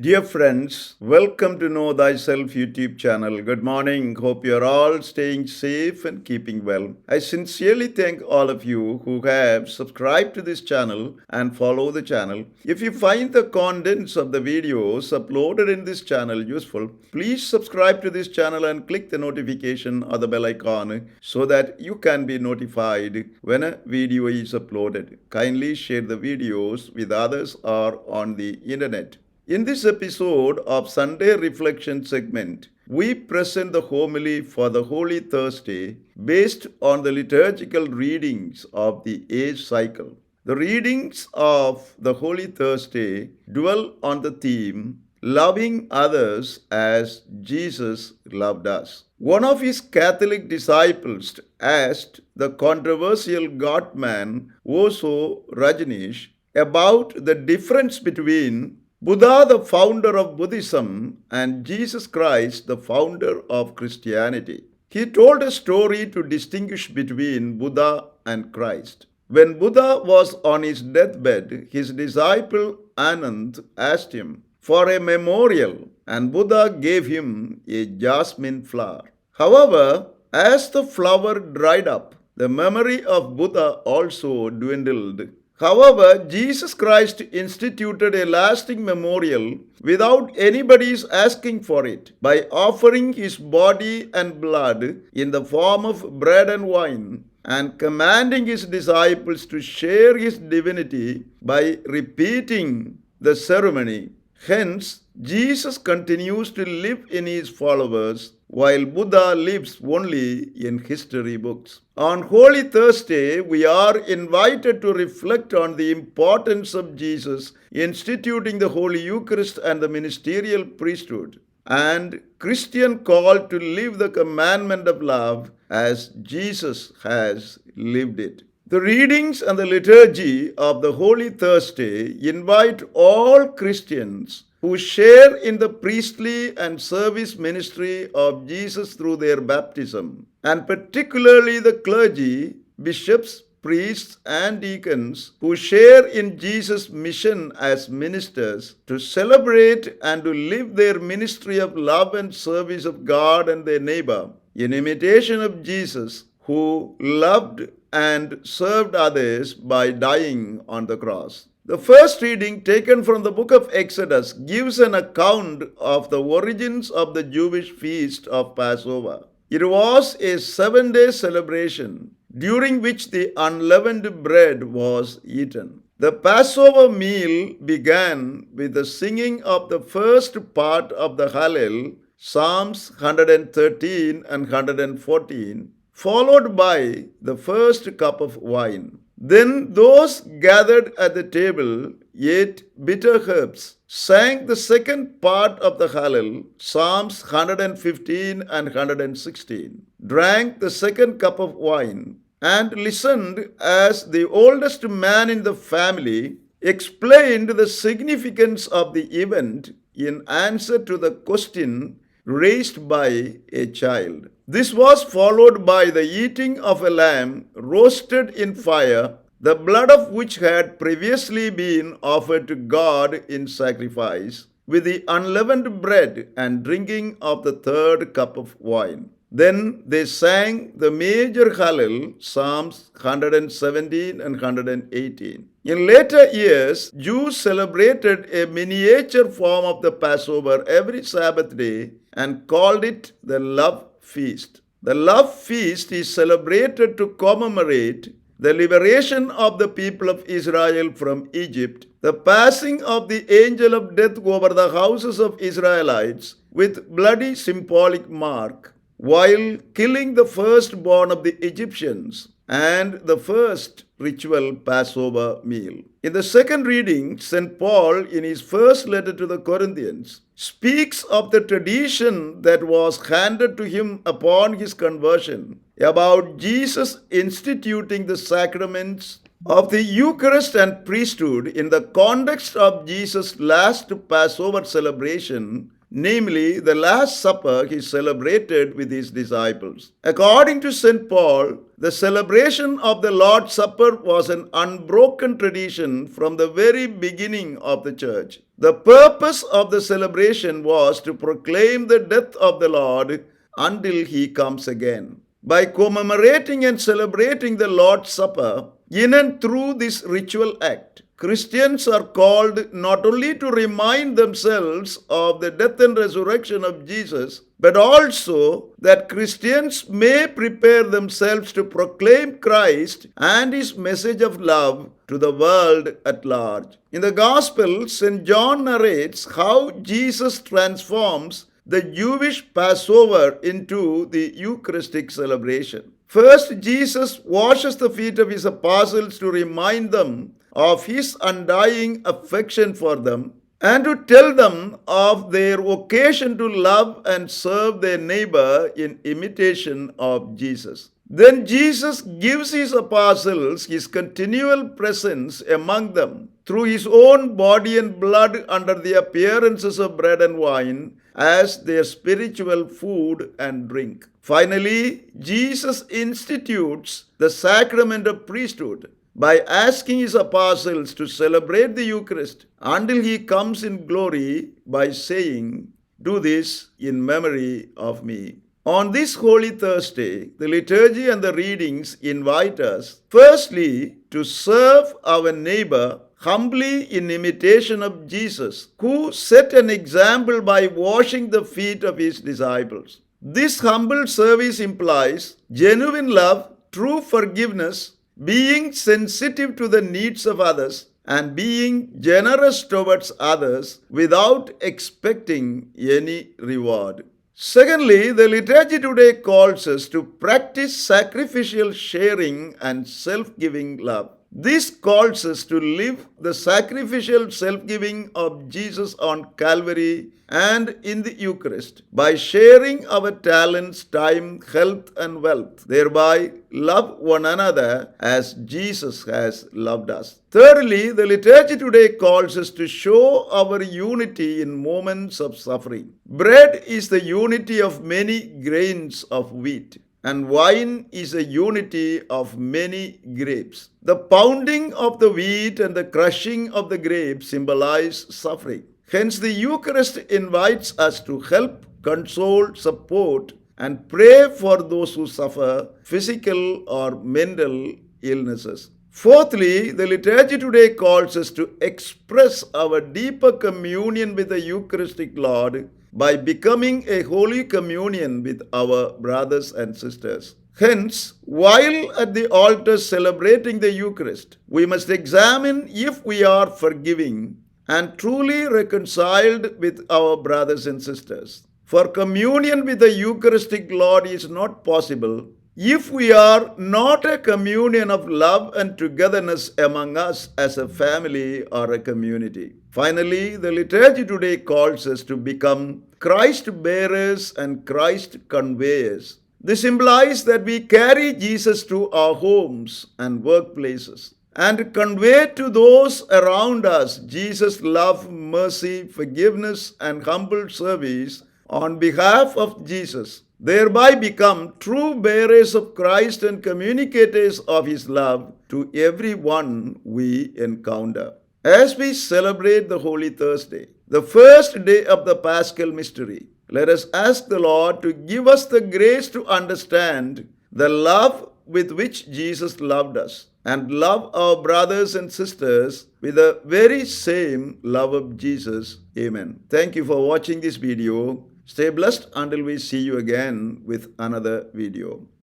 Dear friends, welcome to Know Thyself YouTube Channel. Good morning. Hope you're all staying safe and keeping well. I sincerely thank all of you who have subscribed to this channel and follow the channel. If you find the contents of the videos uploaded in this channel useful, please subscribe to this channel and click the notification or the bell icon so that you can be notified when a video is uploaded. Kindly share the videos with others or on the internet. In this episode of Sunday Reflection segment, we present the homily for the Holy Thursday based on the liturgical readings of the age cycle. The readings of the Holy Thursday dwell on the theme, loving others as Jesus loved us. One of his Catholic disciples asked the controversial God-man Oso Rajneesh about the difference between Buddha, the founder of Buddhism, and Jesus Christ, the founder of Christianity. He told a story to distinguish between Buddha and Christ. When Buddha was on his deathbed, his disciple Anand asked him for a memorial, and Buddha gave him a jasmine flower. However, as the flower dried up, the memory of Buddha also dwindled. However, Jesus Christ instituted a lasting memorial without anybody's asking for it by offering his body and blood in the form of bread and wine and commanding his disciples to share his divinity by repeating the ceremony. Hence, Jesus continues to live in his followers while Buddha lives only in history books. On Holy Thursday, we are invited to reflect on the importance of Jesus instituting the Holy Eucharist and the ministerial priesthood, and Christian call to live the commandment of love as Jesus has lived it. The readings and the liturgy of the Holy Thursday invite all Christians who share in the priestly and service ministry of Jesus through their baptism, and particularly the clergy, bishops, priests, and deacons who share in Jesus' mission as ministers to celebrate and to live their ministry of love and service of God and their neighbor in imitation of Jesus, who loved and served others by dying on the cross. The first reading, taken from the book of Exodus, gives an account of the origins of the Jewish feast of Passover. It was a 7-day celebration during which the unleavened bread was eaten. The Passover meal began with the singing of the first part of the Hallel, Psalms 113 and 114, followed by the first cup of wine. Then those gathered at the table ate bitter herbs, sang the second part of the Hallel, Psalms 115 and 116, drank the second cup of wine, and listened as the oldest man in the family explained the significance of the event in answer to the question raised by a child. This was followed by the eating of a lamb roasted in fire, the blood of which had previously been offered to God in sacrifice, with the unleavened bread and drinking of the third cup of wine. Then they sang the major Hallel, Psalms 117 and 118. In later years, Jews celebrated a miniature form of the Passover every Sabbath day and called it the Love Feast. The Love Feast is celebrated to commemorate the liberation of the people of Israel from Egypt, the passing of the angel of death over the houses of Israelites with bloody symbolic mark, while killing the firstborn of the Egyptians, and the first ritual Passover meal. In the second reading, St. Paul, in his first letter to the Corinthians, speaks of the tradition that was handed to him upon his conversion about Jesus instituting the sacraments of the Eucharist and priesthood in the context of Jesus' last Passover celebration namely the Last Supper he celebrated with his disciples. According to St. Paul, the celebration of the Lord's Supper was an unbroken tradition from the very beginning of the church. The purpose of the celebration was to proclaim the death of the Lord until he comes again. By commemorating and celebrating the Lord's Supper in and through this ritual act, Christians are called not only to remind themselves of the death and resurrection of Jesus, but also that Christians may prepare themselves to proclaim Christ and his message of love to the world at large. In the Gospel, St. John narrates how Jesus transforms the Jewish Passover into the Eucharistic celebration. First, Jesus washes the feet of his apostles to remind them of his undying affection for them and to tell them of their vocation to love and serve their neighbor in imitation of Jesus. Then Jesus gives his apostles his continual presence among them through his own body and blood under the appearances of bread and wine as their spiritual food and drink. Finally, Jesus institutes the sacrament of priesthood by asking his apostles to celebrate the Eucharist until he comes in glory by saying, "Do this in memory of me." On this Holy Thursday, the liturgy and the readings invite us, firstly, to serve our neighbor humbly in imitation of Jesus, who set an example by washing the feet of his disciples. This humble service implies genuine love, true forgiveness, being sensitive to the needs of others, and being generous towards others without expecting any reward. Secondly, the liturgy today calls us to practice sacrificial sharing and self-giving love. This calls us to live the sacrificial self-giving of Jesus on Calvary and in the Eucharist by sharing our talents, time, health, and wealth. Thereby, love one another as Jesus has loved us. Thirdly, the liturgy today calls us to show our unity in moments of suffering. Bread is the unity of many grains of wheat, and wine is a unity of many grapes. The pounding of the wheat and the crushing of the grapes symbolize suffering. Hence, the Eucharist invites us to help, console, support, and pray for those who suffer physical or mental illnesses. Fourthly, the liturgy today calls us to express our deeper communion with the Eucharistic Lord by becoming a holy communion with our brothers and sisters. Hence, while at the altar celebrating the Eucharist, we must examine if we are forgiving and truly reconciled with our brothers and sisters. For communion with the Eucharistic Lord is not possible if we are not a communion of love and togetherness among us as a family or a community. Finally, the liturgy today calls us to become Christ bearers and Christ conveyors. This implies that we carry Jesus to our homes and workplaces and convey to those around us Jesus' love, mercy, forgiveness, and humble service on behalf of Jesus. Thereby become true bearers of Christ and communicators of his love to everyone we encounter. As we celebrate the Holy Thursday, the first day of the Paschal mystery, let us ask the Lord to give us the grace to understand the love with which Jesus loved us and love our brothers and sisters with the very same love of Jesus. Amen. Thank you for watching this video. Stay blessed until we see you again with another video.